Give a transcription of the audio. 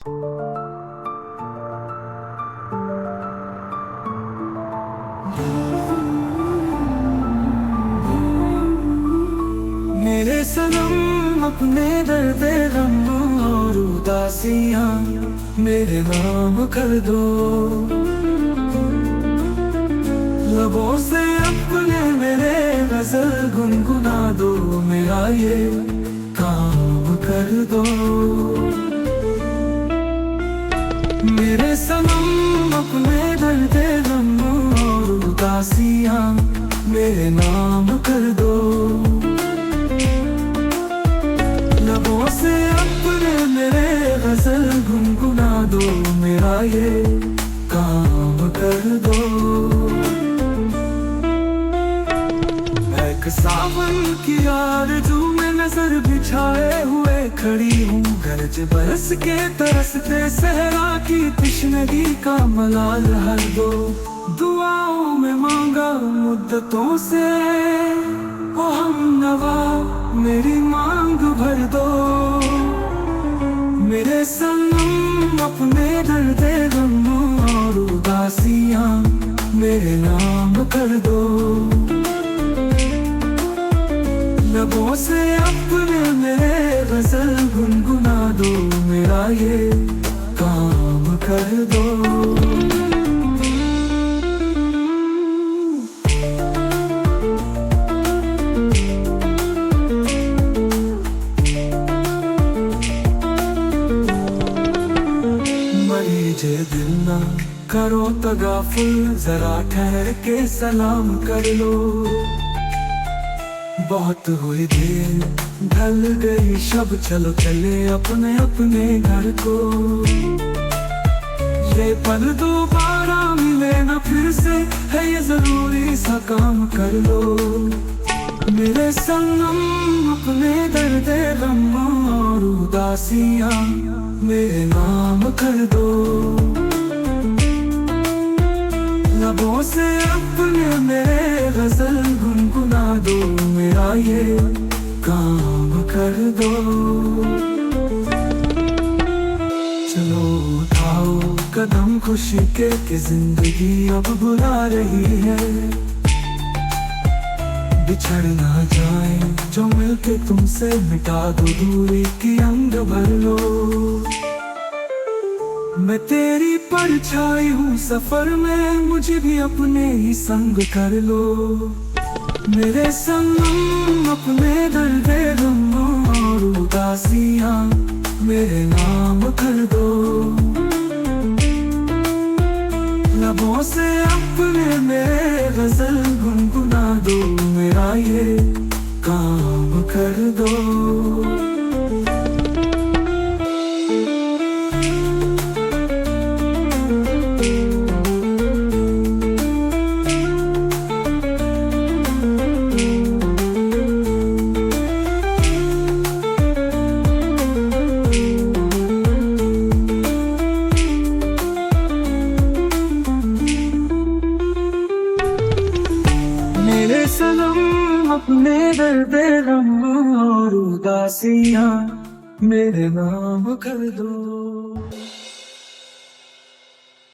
मेरे सनम अपने दर्द गम और उदासियां मेरे नाम कर दो। लबों से अपने मेरे गजल गुनगुना दो, मेरा ये काम कर दो। मेरे सनम अपने दर्द गम और उदासियां मेरे नाम कर दो। लबों से अपने मेरे गजल गुनगुना दो, मेरा ये काम कर दो। एक सावन की आरज़ू में नजर बिछाए हुए खड़ी हूँ, गरज बरस के तरसते सहरा की तश्नगी का मलाल हर दो। दुआओं में मांगा मुद्दतों से ओ हमनवा, मेरी मांग भर दो। मेरे सनम अपने दर्द गम और उदासियां मेरे नाम कर दो। लबों से अपने मेरे गजल गुनगुना दो, मेरा ये काम कर दो। मरीजे दिल ना करो तगाफुल, जरा ठहर के सलाम कर लो। बहुत हुई देर ढल गई शब, चलो चले अपने अपने घर को। ये पल दोबारा मिले ना फिर से, है ये जरूरी सा काम कर लो। मेरे सनम अपने दर्द गम और उदासियां मेरे नाम कर दो। लबों से अपने मेरे गजल गुनगुना दो, मेरा ये काम कर दो। चलो उठाओ कदम खुशी के कि जिंदगी अब बुला रही है। बिछड़ ना जाए जो मिलके तुमसे, मिटा दो दूरी की अंग भर लो। मैं तेरी परछाई हूँ सफर में, मुझे भी अपने ही संग कर लो। मेरे सनम अपने दर्द गम और उदासियां मेरे नाम कर दो। लबों से अपने मेरे गजल गुनगुना दो, मेरा ये काम कर दो। मेरे सनम अपने दर्द गम और उदासियां मेरे नाम कर दो।